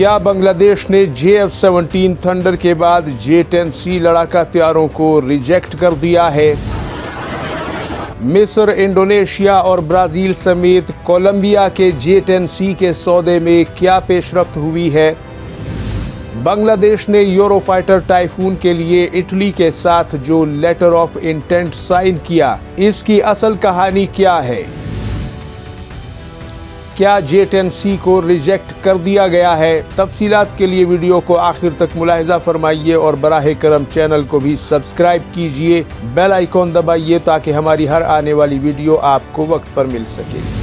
क्या बांग्लादेश ने JF-17 thunder के बाद J-10C लड़ाका हथियारों को रिजेक्ट कर दिया है? मिस्र, इंडोनेशिया और ब्राजील समेत कोलंबिया के J-10C के सौदे में क्या पेशरफ्त हुई है? बांग्लादेश ने यूरोफाइटर टाइफून के लिए इटली के साथ जो लेटर ऑफ इंटेंट साइन किया, इसकी असल कहानी क्या है? क्या J-10C को रिजेक्ट कर दिया गया है? तफसीलात के लिए वीडियो को आखिर तक मुलाहिजा फरमाइए और बराह करम चैनल को भी सब्सक्राइब कीजिए, बेल आइकॉन दबाइए ताकि हमारी हर आने वाली वीडियो आपको वक्त पर मिल सके।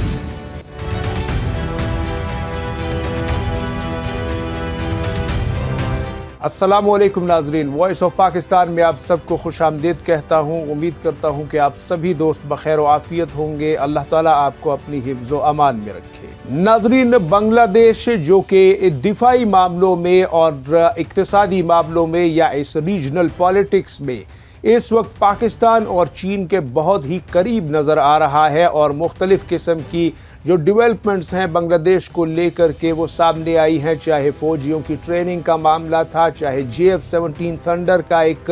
अस्सलामुअलैकुम नाजरीन, वॉइस ऑफ पाकिस्तान में आप सबको खुशामदीद कहता हूँ। उम्मीद करता हूँ कि आप सभी दोस्त बखैर आफियत होंगे। अल्लाह ताला आपको अपनी हिफ्ज़ व अमान में रखे। नाजरीन, बांग्लादेश जो कि दिफाई मामलों में और इक्तिसादी मामलों में या इस रीजनल पॉलिटिक्स में इस वक्त पाकिस्तान और चीन के बहुत ही करीब नज़र आ रहा है और मुख्तलिफ़ किस्म की जो डेवलपमेंट्स हैं बांग्लादेश को लेकर के वो सामने आई हैं। चाहे फ़ौजियों की ट्रेनिंग का मामला था, चाहे JF-17 थंडर का एक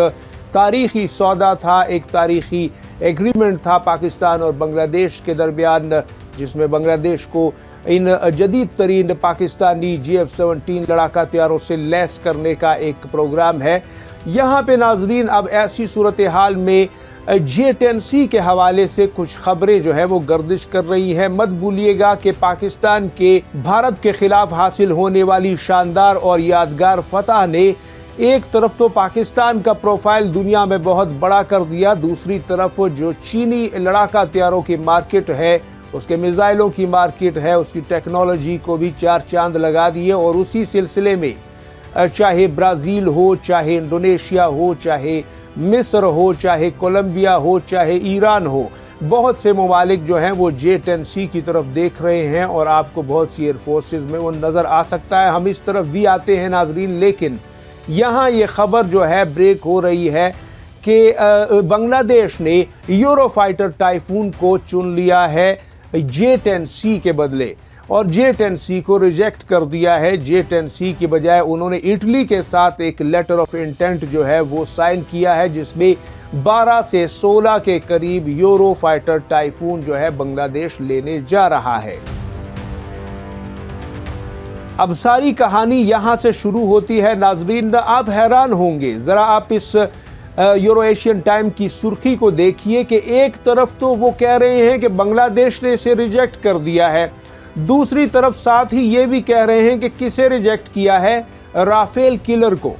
तारीख़ी सौदा था, एक तारीख़ी एग्रीमेंट था पाकिस्तान और बांग्लादेश के दरमियान, जिसमें बांग्लादेश को इन जदीद तरीन पाकिस्तानी JF-17 लड़ाका हथियारों से लैस करने का एक प्रोग्राम है। यहाँ पे नाजरीन अब ऐसी सूरत हाल में J-10C के हवाले से कुछ खबरें जो है वो गर्दिश कर रही हैं। मत भूलिएगा कि पाकिस्तान के भारत के खिलाफ हासिल होने वाली शानदार और यादगार फतह ने एक तरफ तो पाकिस्तान का प्रोफाइल दुनिया में बहुत बड़ा कर दिया, दूसरी तरफ जो चीनी लड़ाका हथियारों की मार्केट है, उसके मिसाइलों की मार्केट है, उसकी टेक्नोलॉजी को भी चार चांद लगा दिए। और उसी सिलसिले में चाहे ब्राज़ील हो, चाहे इंडोनेशिया हो, चाहे मिस्र हो, चाहे कोलंबिया हो, चाहे ईरान हो, बहुत से ममालिक जो हैं वो J-10C की तरफ देख रहे हैं और आपको बहुत सी एयरफोर्सेस में वो नज़र आ सकता है। हम इस तरफ भी आते हैं नाजरीन, लेकिन यहाँ ये खबर जो है ब्रेक हो रही है कि बांग्लादेश ने यूरोफाइटर टाइफून को चुन लिया है J-10C के बदले और J-10C को रिजेक्ट कर दिया है। J-10C की बजाय उन्होंने इटली के साथ एक लेटर ऑफ इंटेंट जो है वो साइन किया है, जिसमें 12 से 16 के करीब यूरोफाइटर टाइफून जो है बांग्लादेश लेने जा रहा है। अब सारी कहानी यहाँ से शुरू होती है नाजरीन। आप हैरान होंगे, ज़रा आप इस यूरो एशियन टाइम की सुर्खी को देखिए कि एक तरफ तो वो कह रहे हैं कि बांग्लादेश ने इसे रिजेक्ट कर दिया है, दूसरी तरफ साथ ही ये भी कह रहे हैं कि किसे रिजेक्ट किया है, राफेल किलर को।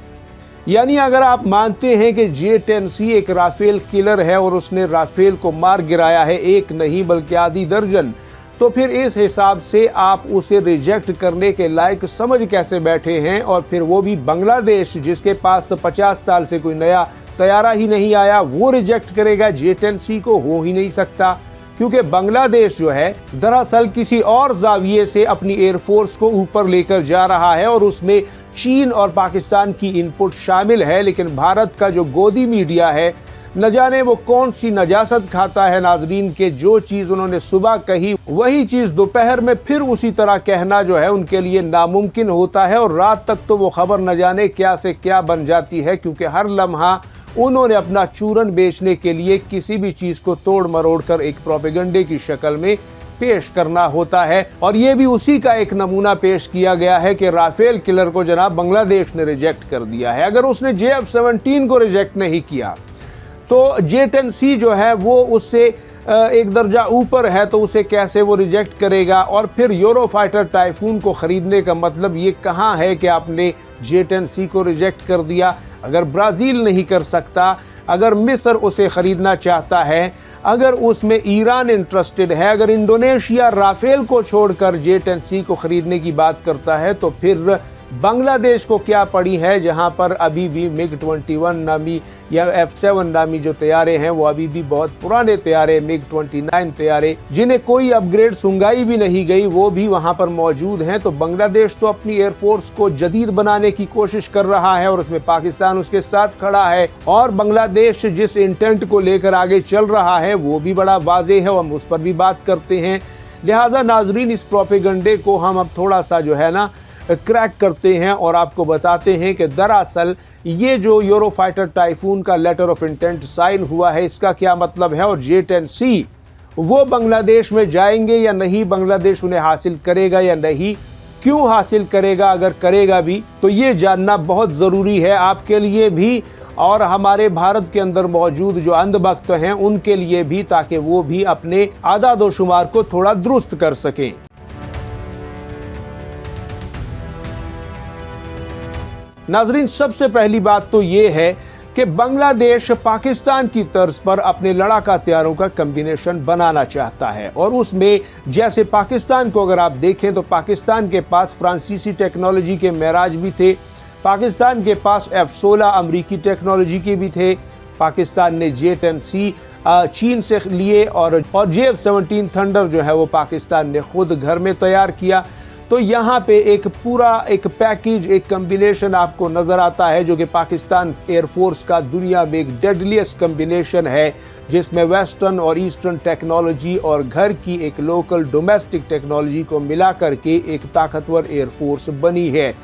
यानी अगर आप मानते हैं कि J-10C एक राफेल किलर है और उसने राफेल को मार गिराया है, एक नहीं बल्कि आधी दर्जन, तो फिर इस हिसाब से आप उसे रिजेक्ट करने के लायक समझ कैसे बैठे हैं? और फिर वो भी बांग्लादेश, जिसके पास 50 साल से कोई नया तैयारा ही नहीं आया, वो रिजेक्ट करेगा J-10C को? हो ही नहीं सकता, क्योंकि बांग्लादेश जो है दरअसल किसी और जाविये से अपनी एयरफोर्स को ऊपर लेकर जा रहा है और उसमें चीन और पाकिस्तान की इनपुट शामिल है। लेकिन भारत का जो गोदी मीडिया है, न जाने वो कौन सी नजासत खाता है नाजरीन, के जो चीज़ उन्होंने सुबह कही वही चीज़ दोपहर में फिर उसी तरह कहना जो है उनके लिए नामुमकिन होता है और रात तक तो वो खबर न जाने क्या से क्या बन जाती है, क्योंकि हर लम्हा उन्होंने अपना चूरन बेचने के लिए किसी भी चीज़ को तोड़ मरोड़ कर एक प्रोपेगेंडे की शक्ल में पेश करना होता है। और ये भी उसी का एक नमूना पेश किया गया है कि राफेल किलर को जनाब बांग्लादेश ने रिजेक्ट कर दिया है। अगर उसने JF-17 को रिजेक्ट नहीं किया तो J-10C जो है वो उससे एक दर्जा ऊपर है, तो उसे कैसे वो रिजेक्ट करेगा? और फिर यूरोफाइटर टाइफून को ख़रीदने का मतलब ये कहाँ है कि आपने J-10C को रिजेक्ट कर दिया? अगर ब्राज़ील नहीं कर सकता, अगर मिस्र उसे ख़रीदना चाहता है, अगर उसमें ईरान इंटरेस्टेड है, अगर इंडोनेशिया राफेल को छोड़कर J-10C को ख़रीदने की बात करता है, तो फिर बांग्लादेश को क्या पड़ी है, जहां पर अभी भी MiG-21 नामी या F-7 नामी जो तैयारे हैं वो अभी भी बहुत पुराने तैयारे, MiG-29 तैयारे जिन्हें कोई अपग्रेड सुंगाई भी नहीं गई, वो भी वहां पर मौजूद हैं। तो बांग्लादेश तो अपनी एयरफोर्स को जदीद बनाने की कोशिश कर रहा है और उसमें पाकिस्तान उसके साथ खड़ा है, और बांग्लादेश जिस इंटेंट को लेकर आगे चल रहा है वो भी बड़ा वाज़ेह है, हम उस पर भी बात करते हैं। लिहाजा नाजरीन, इस प्रोपेगेंडे को हम अब थोड़ा सा जो है ना क्रैक करते हैं और आपको बताते हैं कि दरअसल ये जो यूरोफाइटर टाइफून का लेटर ऑफ इंटेंट साइन हुआ है इसका क्या मतलब है, और J-10C वो बांग्लादेश में जाएंगे या नहीं, बांग्लादेश उन्हें हासिल करेगा या नहीं, क्यों हासिल करेगा, अगर करेगा भी तो ये जानना बहुत ज़रूरी है आपके लिए भी और हमारे भारत के अंदर मौजूद जो अंधभक्त हैं उनके लिए भी, ताकि वो भी अपने आदाद शुमार को थोड़ा दुरुस्त कर सकें। नाजरीन, सबसे पहली बात तो ये है कि बांग्लादेश पाकिस्तान की तर्ज पर अपने लड़ाका हथियारों का कॉम्बिनेशन बनाना चाहता है और उसमें जैसे पाकिस्तान को अगर आप देखें तो पाकिस्तान के पास फ्रांसीसी टेक्नोलॉजी के मिराज भी थे, पाकिस्तान के पास F-16 अमरीकी टेक्नोलॉजी के भी थे, पाकिस्तान ने J-10C चीन से लिए और J-17 थंडर जो है वो पाकिस्तान ने खुद घर में तैयार किया। तो यहाँ पे एक पूरा एक पैकेज, एक कम्बिनेशन आपको नज़र आता है जो कि पाकिस्तान एयरफोर्स का दुनिया में एक डेडलीस्ट कम्बिनेशन है, जिसमें वेस्टर्न और ईस्टर्न टेक्नोलॉजी और घर की एक लोकल डोमेस्टिक टेक्नोलॉजी को मिला करके एक ताकतवर एयरफोर्स बनी है।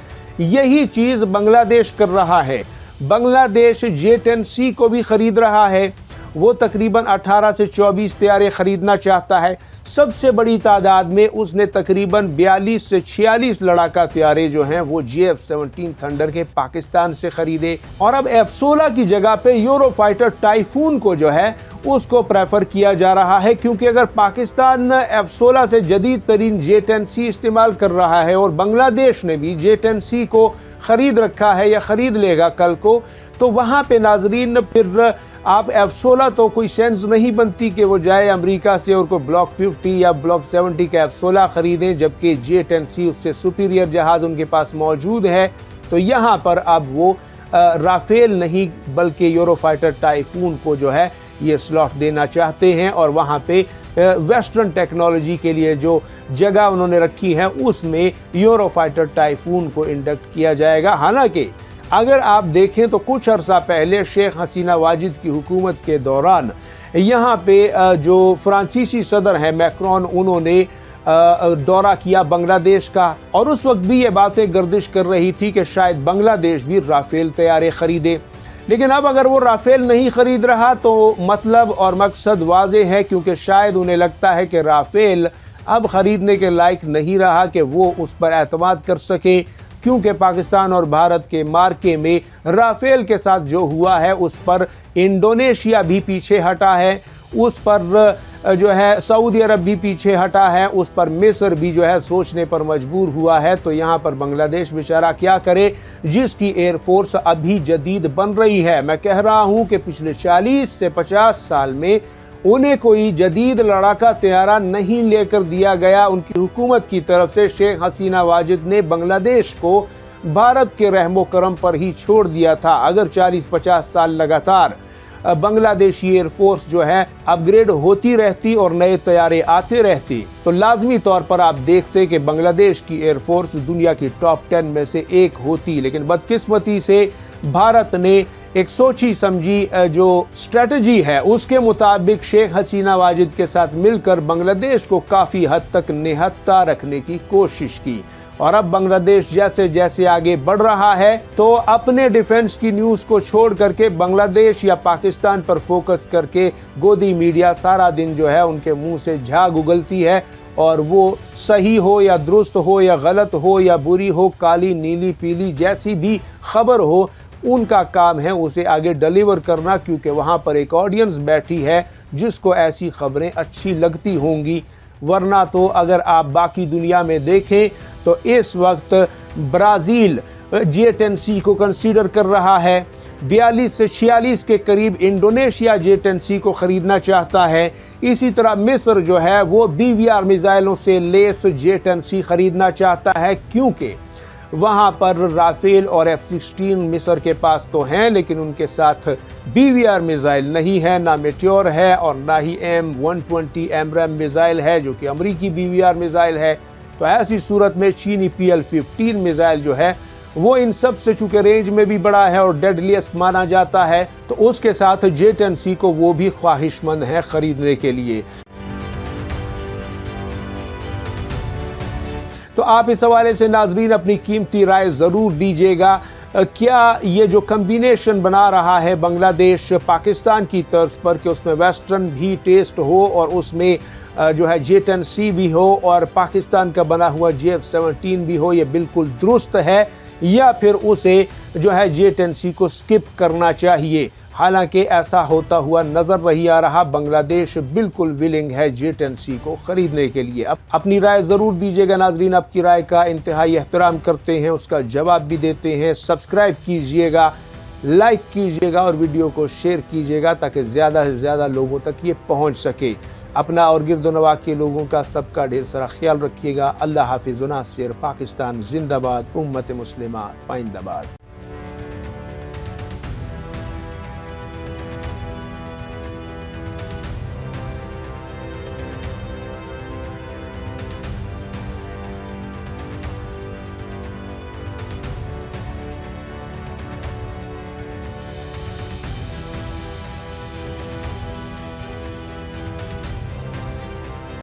यही चीज़ बांग्लादेश कर रहा है। बांग्लादेश J-10C को भी खरीद रहा है, वो तकरीबन 18 से 24 तैयारे खरीदना चाहता है। सबसे बड़ी तादाद में उसने तकरीबन 42 से 46 लड़ाका तैयारे जो हैं वो J-17 थंडर के पाकिस्तान से खरीदे और अब F-16 की जगह पे यूरोफाइटर टाइफून को जो है उसको प्रेफर किया जा रहा है, क्योंकि अगर पाकिस्तान F-16 से जदीद तरीन J-10C इस्तेमाल कर रहा है और बांग्लादेश ने भी J-10C को खरीद रखा है या खरीद लेगा कल को, तो वहाँ पे नाजरीन फिर आप F-16 तो कोई सेंस नहीं बनती कि वो जाए अमेरिका से और कोई ब्लॉक 50 या ब्लॉक 70 का F-16 खरीदें, जबकि J-10C उससे सुपीरियर जहाज़ उनके पास मौजूद है। तो यहाँ पर अब वो राफेल नहीं बल्कि यूरोफाइटर टाइफून को जो है ये स्लॉट देना चाहते हैं और वहाँ पे वेस्टर्न टेक्नोलॉजी के लिए जो जगह उन्होंने रखी है उसमें यूरोफाइटर टाइफून को इंडक्ट किया जाएगा। हालांकि अगर आप देखें तो कुछ अरसा पहले शेख हसीना वाजिद की हुकूमत के दौरान यहाँ पे जो फ्रांसीसी सदर हैं मैक्रोन, उन्होंने दौरा किया बांग्लादेश का और उस वक्त भी ये बातें गर्दिश कर रही थी कि शायद बांग्लादेश भी राफेल तैयारे खरीदे। लेकिन अब अगर वो राफेल नहीं खरीद रहा तो मतलब और मकसद वाज़े है, क्योंकि शायद उन्हें लगता है कि राफेल अब ख़रीदने के लायक नहीं रहा कि वो उस पर एतमाद कर सके, क्योंकि पाकिस्तान और भारत के मार्के में राफेल के साथ जो हुआ है उस पर इंडोनेशिया भी पीछे हटा है, उस पर जो है सऊदी अरब भी पीछे हटा है, उस पर मिस्र भी जो है सोचने पर मजबूर हुआ है। तो यहाँ पर बांग्लादेश बेचारा क्या करे जिसकी एयरफोर्स अभी जदीद बन रही है। मैं कह रहा हूँ कि पिछले 40 से 50 साल में उन्हें कोई जदीद लड़ाका तैयारा नहीं लेकर दिया गया उनकी हुकूमत की तरफ से। शेख हसीना वाजिद ने बांग्लादेश को भारत के रहमो करम पर ही छोड़ दिया था। अगर 40-50 साल लगातार बांग्लादेशी एयरफोर्स जो है अपग्रेड होती रहती और नए तैयारे आते रहते तो लाजमी तौर पर आप देखते कि बांग्लादेश की एयरफोर्स दुनिया की टॉप 10 में से एक होती। लेकिन बदकिस्मती से भारत ने एक सोची समझी जो स्ट्रेटजी है उसके मुताबिक शेख हसीना वाजिद के साथ मिलकर बांग्लादेश को काफ़ी हद तक निहत्ता रखने की कोशिश की और अब बांग्लादेश जैसे जैसे आगे बढ़ रहा है तो अपने डिफेंस की न्यूज़ को छोड़ करके बांग्लादेश या पाकिस्तान पर फोकस करके गोदी मीडिया सारा दिन जो है उनके मुंह से झाग उगलती है और वो सही हो या दुरुस्त हो या गलत हो या बुरी हो, काली नीली पीली जैसी भी खबर हो, उनका काम है उसे आगे डिलीवर करना, क्योंकि वहाँ पर एक ऑडियंस बैठी है जिसको ऐसी खबरें अच्छी लगती होंगी। वरना तो अगर आप बाकी दुनिया में देखें तो इस वक्त ब्राज़ील J-10C को कंसीडर कर रहा है, 42 से 46 के करीब इंडोनेशिया J-10C को ख़रीदना चाहता है। इसी तरह मिस्र जो है वो BVR मिसाइलों से लेस J-10C ख़रीदना चाहता है, क्योंकि वहाँ पर राफेल और F-16 मिस्र के पास तो हैं लेकिन उनके साथ BVR मिसाइल नहीं है, ना मेट्योर है और ना ही M120 AMRAAM मिसाइल है जो कि अमरीकी BVR मिसाइल है। तो ऐसी सूरत में चीनी PL-15 मिसाइल जो है वो इन सब से चूंकि रेंज में भी बड़ा है और डेडलीस्ट माना जाता है तो उसके साथ J-10C को वो भी ख्वाहिशमंद है खरीदने के लिए। तो आप इस हवाले से नाजरीन अपनी कीमती राय ज़रूर दीजिएगा। क्या ये जो कम्बिनेशन बना रहा है बांग्लादेश पाकिस्तान की तर्ज पर कि उसमें वेस्टर्न भी टेस्ट हो और उसमें जो है J10C भी हो और पाकिस्तान का बना हुआ JF-17 भी हो, ये बिल्कुल दुरुस्त है, या फिर उसे जो है J10C को स्किप करना चाहिए? हालांकि ऐसा होता हुआ नजर नहीं आ रहा। बांग्लादेश बिल्कुल विलिंग है J10C को खरीदने के लिए। अब अपनी राय ज़रूर दीजिएगा नाजरीन, आपकी राय का इंतहाई एहतराम करते हैं, उसका जवाब भी देते हैं। सब्सक्राइब कीजिएगा, लाइक कीजिएगा और वीडियो को शेयर कीजिएगा ताकि ज़्यादा से ज़्यादा लोगों तक ये पहुँच सके। अपना और गिरदो नवाह के लोगों का सबका ढेर सारा ख्याल रखिएगा। अल्लाह हाफिज़ व नासिर। पाकिस्तान जिंदाबाद, उम्मत मुस्लिमा पाइंदाबाद।